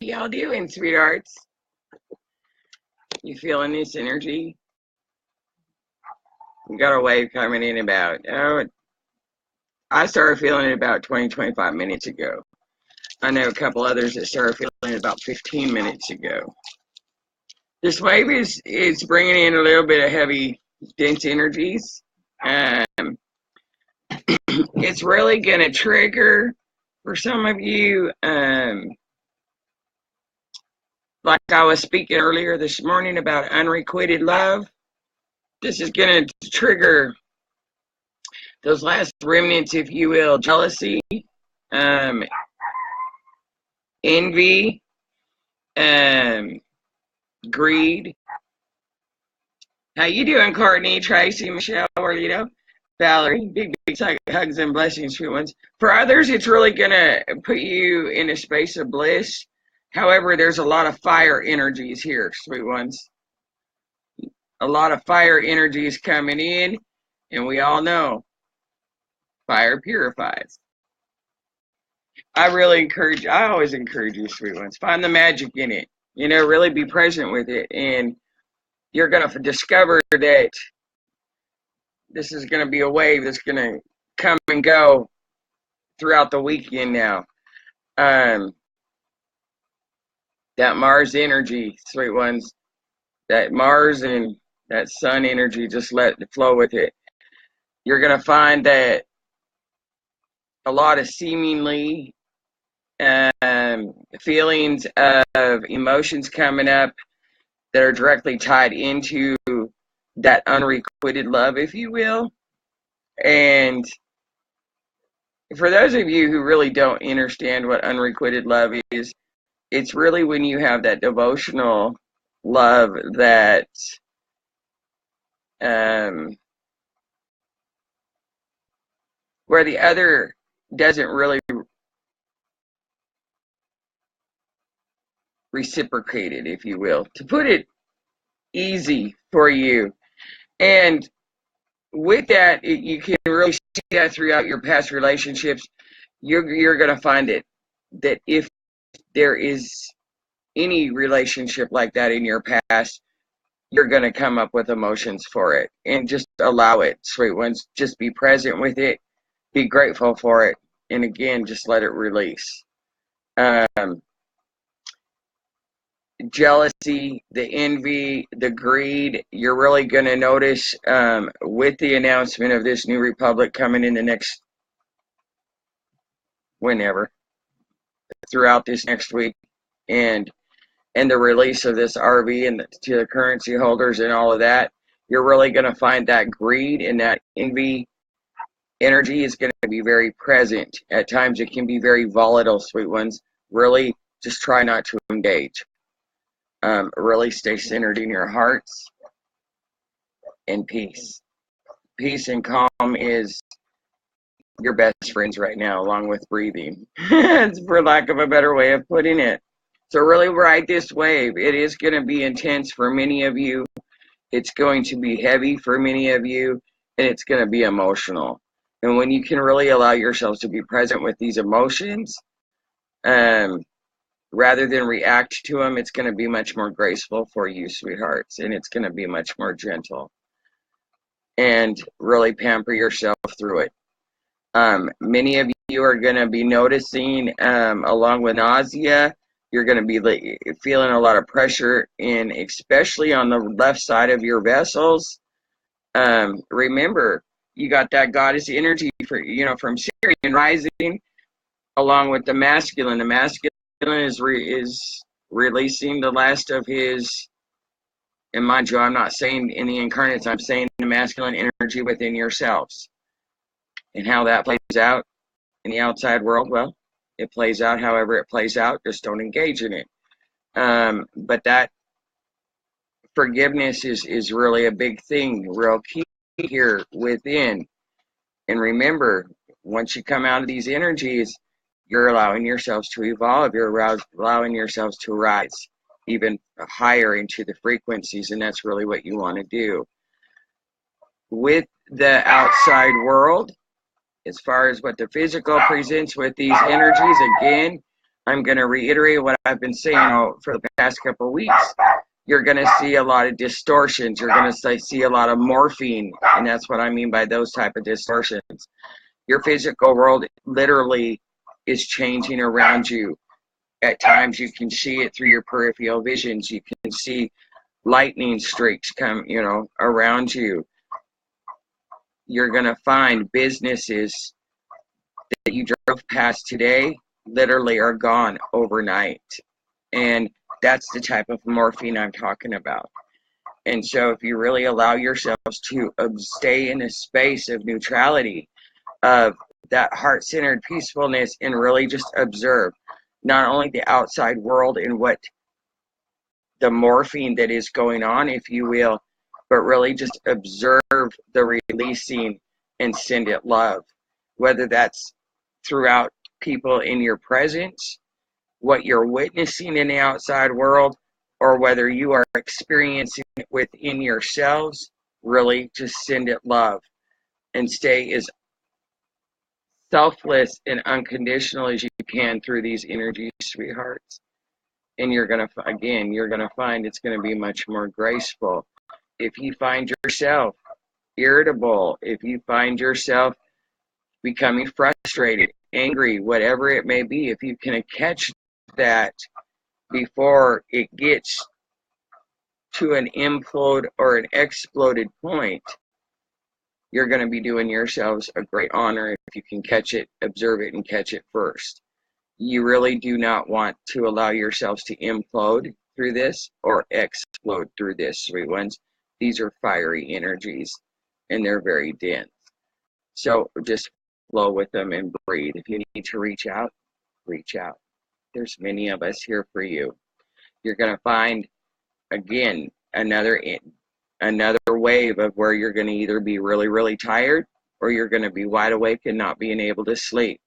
Y'all doing, sweethearts? You feeling this energy? We got a wave coming in about, I started feeling it about 20, 25 minutes ago. I know a couple others that started feeling it about 15 minutes ago. This wave is bringing in a little bit of heavy, dense energies. Um, it's really going to trigger for some of you, like I was speaking earlier this morning about unrequited love. This is going to trigger those last remnants, if you will, jealousy, um, envy, um, greed. How you doing, Courtney, Tracy, Michelle, Orlito, Valerie? Big hugs and blessings, sweet ones. For others, it's really going to put you in a space of bliss. However, there's a lot of fire energies here, sweet ones. A lot of fire energies coming in, and we all know fire purifies. I always encourage you, sweet ones, find the magic in it. Really be present with it. And you're going to discover that this is going to be a wave that's going to come and go throughout the weekend now. That Mars energy, sweet ones, that Mars and that sun energy, just let it flow with it. You're going to find that a lot of seemingly feelings of emotions coming up that are directly tied into that unrequited love, if you will. And for those of you who really don't understand what unrequited love is, it's really when you have that devotional love that where the other doesn't really reciprocate it, if you will, to put it easy for you. And with that, you can really see that throughout your past relationships. You're going to find it that if there is any relationship like that in your past, you're going to come up with emotions for it, and just allow it, sweet ones. Just be present with it, be grateful for it, and again, just let it release. Jealousy, the envy, the greed, you're really going to notice with the announcement of this new republic coming in the next, whenever, throughout this next week, and the release of this RV and to the currency holders and all of that, you're really going to find that greed and that envy energy is going to be very present. At times it can be very volatile, sweet ones. Really just try not to engage. Really stay centered in your hearts and peace. Peace and calm is your best friends right now, along with breathing. It's for lack of a better way of putting it. So really ride this wave. It is going to be intense for many of you. It's going to be heavy for many of you, and it's going to be emotional. And when you can really allow yourselves to be present with these emotions, rather than react to them, it's going to be much more graceful for you, sweethearts, and it's going to be much more gentle. And really pamper yourself through it. Many of you are going to be noticing, along with nausea, you're going to be feeling a lot of pressure, and especially on the left side of your vessels. Remember, you got that goddess energy from Sirian rising, along with the masculine. The masculine is releasing the last of his, and mind you, I'm not saying in the incarnates, I'm saying the masculine energy within yourselves. And how that plays out in the outside world, well, it plays out however it plays out. Just don't engage in it. But that forgiveness is really a big thing, real key here within. And remember, once you come out of these energies, you're allowing yourselves to evolve. You're allowing yourselves to rise even higher into the frequencies, and that's really what you want to do. With the outside world, as far as what the physical presents with these energies, again, I'm going to reiterate what I've been saying for the past couple of weeks. You're going to see a lot of distortions. You're going to see a lot of morphine, and that's what I mean by those type of distortions. Your physical world literally is changing around you. At times you can see it through your peripheral visions. You can see lightning streaks come, around you. You're going to find businesses that you drove past today literally are gone overnight. And that's the type of morphine I'm talking about. And so if you really allow yourselves to stay in a space of neutrality, of that heart-centered peacefulness, and really just observe not only the outside world and what the morphine that is going on, if you will, but really just observe the releasing and send it love, whether that's throughout people in your presence, what you're witnessing in the outside world, or whether you are experiencing it within yourselves. Really just send it love and stay as selfless and unconditional as you can through these energies, sweethearts. And you're going to find it's going to be much more graceful. If you find yourself irritable, if you find yourself becoming frustrated, angry, whatever it may be, if you can catch that before it gets to an implode or an exploded point, you're going to be doing yourselves a great honor if you can catch it, observe it, and catch it first. You really do not want to allow yourselves to implode through this or explode through this, sweet ones. These are fiery energies, and they're very dense. So just flow with them and breathe. If you need to reach out, reach out. There's many of us here for you. You're going to find, again, another wave of where you're going to either be really, really tired, or you're going to be wide awake and not being able to sleep.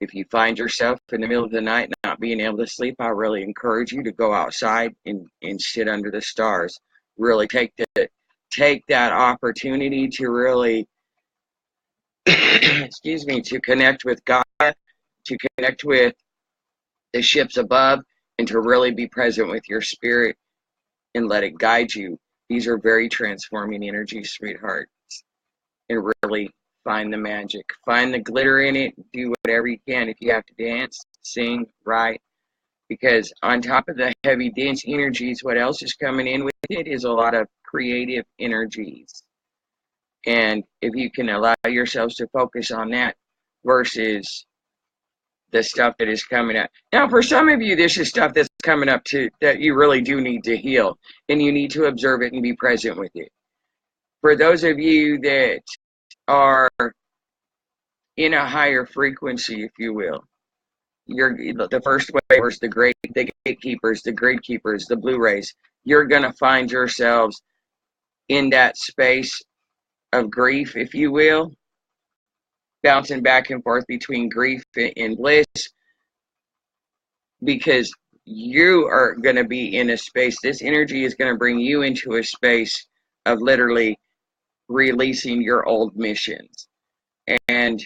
If you find yourself in the middle of the night not being able to sleep, I really encourage you to go outside and sit under the stars. Really take that opportunity to really excuse me, to connect with God, to connect with the ships above, and to really be present with your spirit and let it guide you. These are very transforming energies, sweetheart. And really find the magic. Find the glitter in it. Do whatever you can. If you have to dance, sing, write. Because on top of the heavy, dense energies, what else is coming in with it is a lot of creative energies. And if you can allow yourselves to focus on that versus the stuff that is coming up. Now, for some of you, this is stuff that's coming up that you really do need to heal. And you need to observe it and be present with it. For those of you that are in a higher frequency, if you will, the first wavers, the gatekeepers, the grid keepers, the Blu-rays, you're going to find yourselves in that space of grief, if you will, bouncing back and forth between grief and bliss, because you are going to be in a space, this energy is going to bring you into a space of literally releasing your old missions. And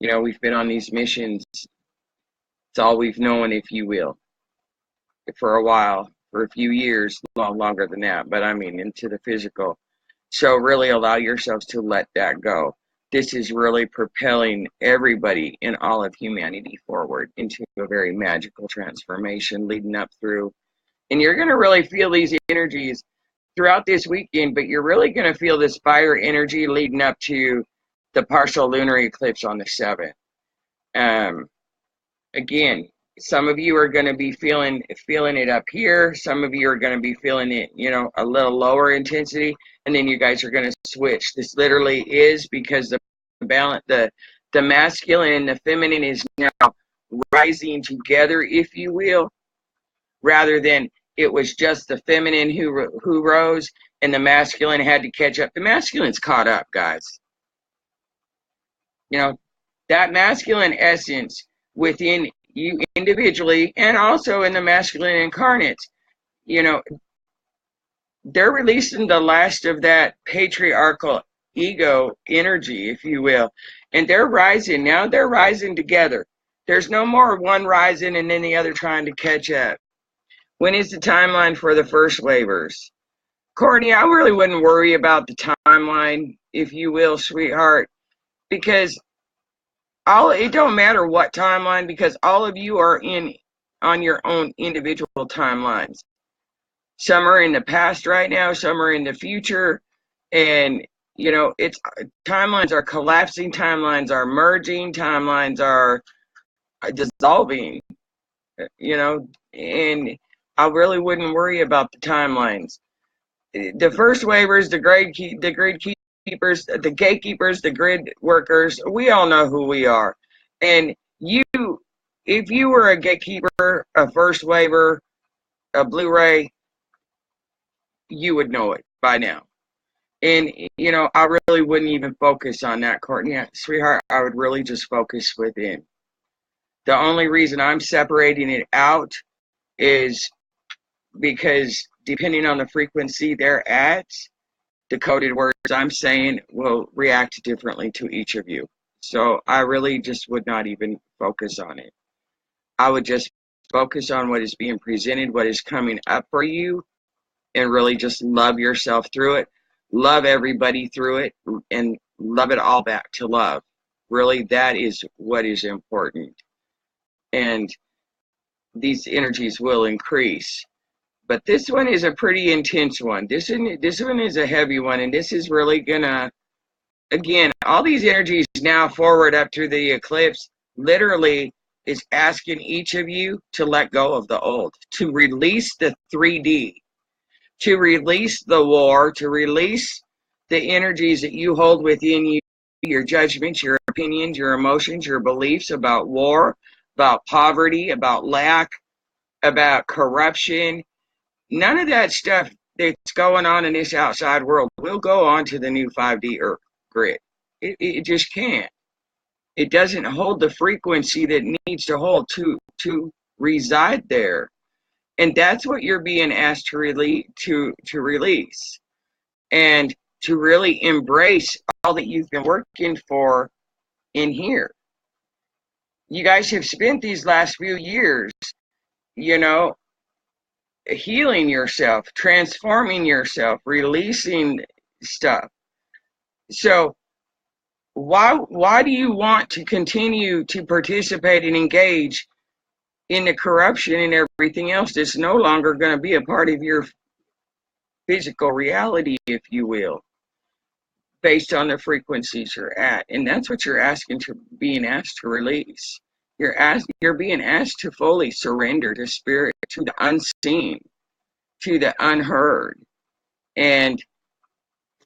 we've been on these missions, it's all we've known, if you will, for a while, for a few years, longer than that, but I mean into the physical. So really allow yourselves to let that go. This is really propelling everybody in all of humanity forward into a very magical transformation leading up through. And you're going to really feel these energies throughout this weekend, but you're really going to feel this fire energy leading up to the partial lunar eclipse on the 7th. Again, some of you are going to be feeling it up here. Some of you are going to be feeling it, a little lower intensity, and then you guys are going to switch. This literally is because the balance, the masculine and the feminine is now rising together, if you will, rather than it was just the feminine who rose and the masculine had to catch up. The masculine's caught up, guys. That masculine essence within you individually and also in the masculine incarnate, they're releasing the last of that patriarchal ego energy, if you will, and they're rising. Now they're rising together. There's no more one rising and then the other trying to catch up. When is the timeline for the first waivers? Courtney, I really wouldn't worry about the timeline, if you will, sweetheart, because it don't matter what timeline, because all of you are in on your own individual timelines. Some are in the past right now, some are in the future, and it's timelines are collapsing, timelines are merging, timelines are dissolving, and I really wouldn't worry about the timelines. The first waivers, the grid keepers, the gatekeepers, the grid workers, we all know who we are. And if you were a gatekeeper, a first waiver, a Blu-ray, you would know it by now. And, I really wouldn't even focus on that, Courtney. Sweetheart, I would really just focus within. The only reason I'm separating it out is because depending on the frequency they're at, the coded words I'm saying will react differently to each of you. So I really just would not even focus on it. I would just focus on what is being presented, what is coming up for you, and really just love yourself through it. Love everybody through it, and love it all back to love. Really, that is what is important. And these energies will increase. But this one is a pretty intense one. This one is a heavy one, and this is really gonna, again, all these energies now forward up through the eclipse literally is asking each of you to let go of the old, to release the 3D, to release the war, to release the energies that you hold within you, your judgments, your opinions, your emotions, your beliefs about war, about poverty, about lack, about corruption. None of that stuff that's going on in this outside world will go on to the new 5D Earth grid. It just can't. It doesn't hold the frequency that it needs to hold to reside there. And that's what you're being asked to release. And to really embrace all that you've been working for in here. You guys have spent these last few years, healing yourself, transforming yourself, releasing stuff. So why do you want to continue to participate and engage in the corruption and everything else that's no longer going to be a part of your physical reality, if you will, based on the frequencies you're at? And that's what you're being asked to release. You're being asked to fully surrender to spirit, to the unseen, to the unheard, and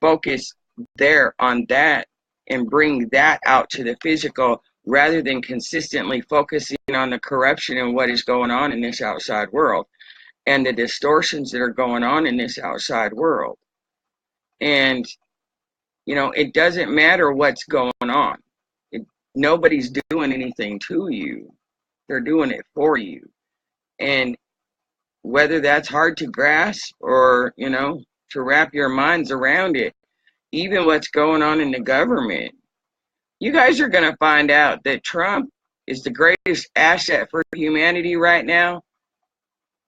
focus there on that and bring that out to the physical, rather than consistently focusing on the corruption and what is going on in this outside world and the distortions that are going on in this outside world. And it doesn't matter what's going on. Nobody's doing anything to you. They're doing it for you. And whether that's hard to grasp or, to wrap your minds around it, even what's going on in the government, you guys are going to find out that Trump is the greatest asset for humanity right now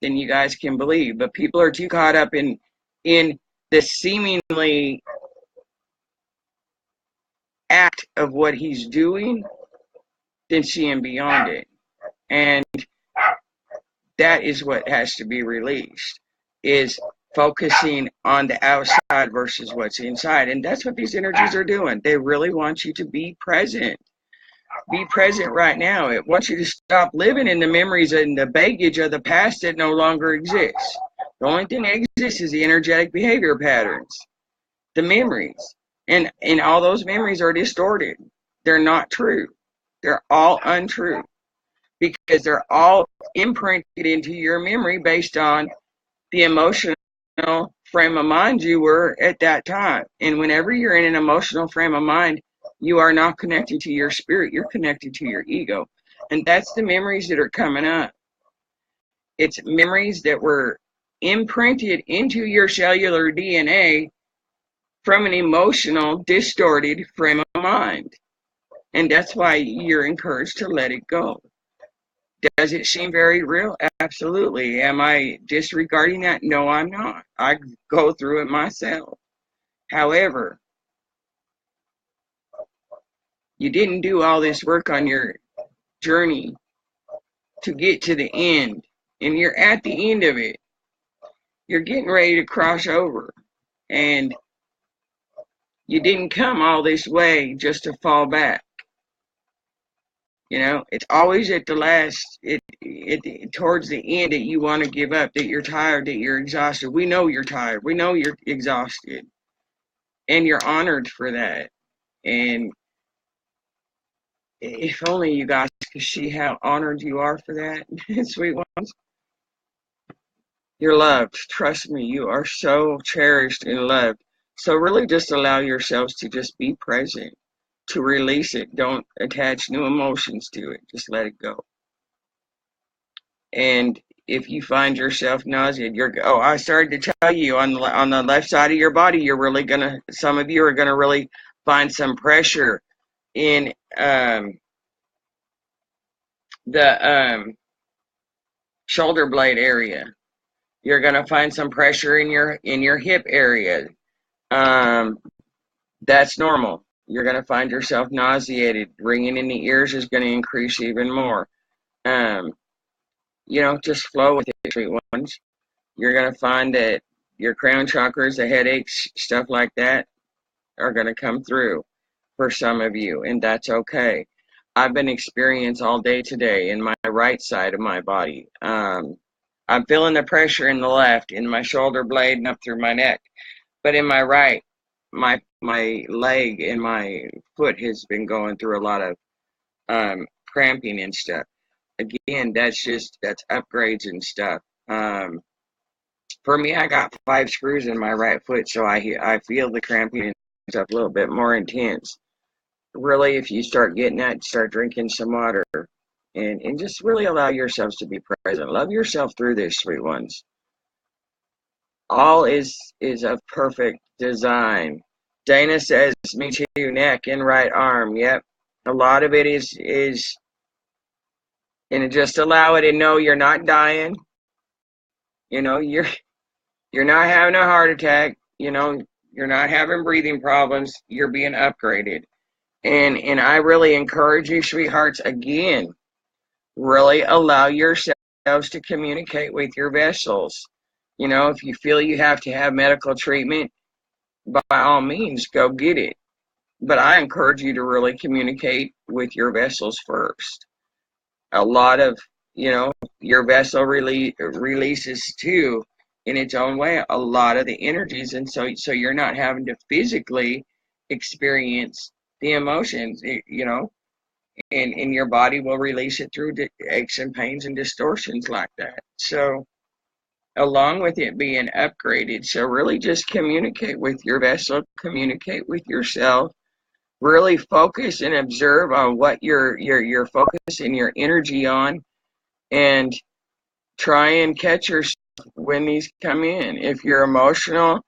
than you guys can believe. But people are too caught up in the seemingly act of what he's doing than seeing beyond it. And that is what has to be released, is focusing on the outside versus what's inside. And that's what these energies are doing. They really want you to be present. Be present right now. It wants you to stop living in the memories and the baggage of the past that no longer exists. The only thing that exists is the energetic behavior patterns, the memories. And all those memories are distorted. They're not true. They're all untrue, because they're all imprinted into your memory based on the emotional frame of mind you were at that time. And whenever you're in an emotional frame of mind, you are not connected to your spirit. You're connected to your ego. And that's the memories that are coming up. It's memories that were imprinted into your cellular DNA from an emotional, distorted frame of mind. And that's why you're encouraged to let it go. Does it seem very real? Absolutely. Am I disregarding that? No, I'm not. I go through it myself. However, you didn't do all this work on your journey to get to the end, and you're at the end of it. You're getting ready to cross over, and you didn't come all this way just to fall back. You know, it's always at the last, towards the end that you want to give up, that you're tired, that you're exhausted. We know you're tired. We know you're exhausted, and you're honored for that. And if only you guys could see how honored you are for that, sweet ones. You're loved. Trust me, you are so cherished and loved. So really just allow yourselves to just be present, to release it. Don't attach new emotions to it. Just let it go. And if you find yourself nauseated, I started to tell you on the left side of your body, you're really gonna, some of you are gonna really find some pressure in the shoulder blade area. You're gonna find some pressure in your hip area. That's normal. You're gonna find yourself nauseated. Ringing in the ears is gonna increase even more. Just flow with it, sweet ones. You're going to find that your crown chakras, the headaches, stuff like that, are going to come through for some of you, and that's okay. I've been experiencing all day today in my right side of my body. I'm feeling the pressure in the left, in my shoulder blade and up through my neck. But in my right, my leg and my foot has been going through a lot of cramping and stuff. Again, that's upgrades and stuff. For me, I got 5 screws in my right foot, so I feel the cramping and stuff a little bit more intense. Really, if you start getting that, start drinking some water, and just really allow yourselves to be present. Love yourself through this, sweet ones. All is of perfect design. Dana says, me too, neck and right arm. Yep, a lot of it is. And just allow it and know you're not dying. You're not having a heart attack. You're not having breathing problems. You're being upgraded. And I really encourage you, sweethearts, again, really allow yourselves to communicate with your vessels. If you feel you have to have medical treatment, by all means, go get it. But I encourage you to really communicate with your vessels first. A lot of, your vessel releases too, in its own way, a lot of the energies. And so you're not having to physically experience the emotions, and your body will release it through aches and pains and distortions like that. So along with it being upgraded, so really just communicate with your vessel, communicate with yourself. Really focus and observe on what you're focusing your energy on, and try and catch yourself when these come in. If you're emotional,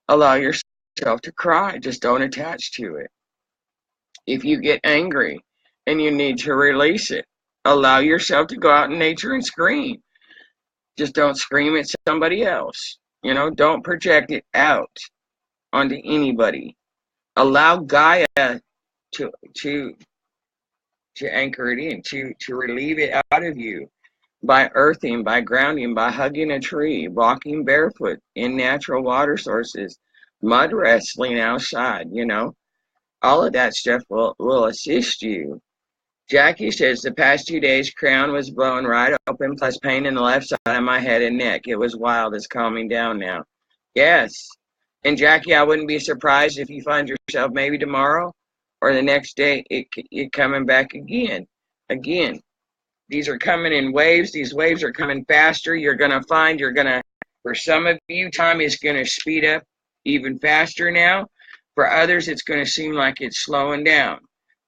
allow yourself to cry. Just don't attach to it. If you get angry and you need to release it, allow yourself to go out in nature and scream. Just don't scream at somebody else. Don't project it out onto anybody. Allow Gaia to anchor it in, to relieve it out of you by earthing, by grounding, by hugging a tree, walking barefoot in natural water sources, mud wrestling outside. All of that stuff will assist you. Jackie says, the past 2 days, crown was blown right open, plus pain in the left side of my head and neck. It was wild. It's calming down now. Yes. And Jackie, I wouldn't be surprised if you find yourself maybe tomorrow or the next day it coming back again. Again, these are coming in waves. These waves are coming faster. You're going to find for some of you, time is going to speed up even faster now. For others, it's going to seem like it's slowing down.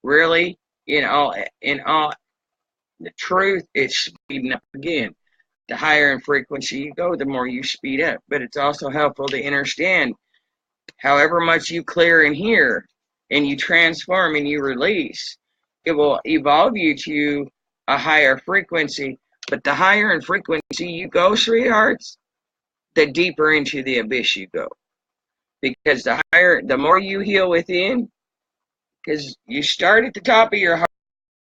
Really, in all the truth, it's speeding up again. The higher in frequency you go, the more you speed up. But it's also helpful to understand, however much you clear in here and you transform and you release, it will evolve you to a higher frequency. But the higher in frequency you go, sweethearts, the deeper into the abyss you go. Because the more you heal within, because you start at the top of your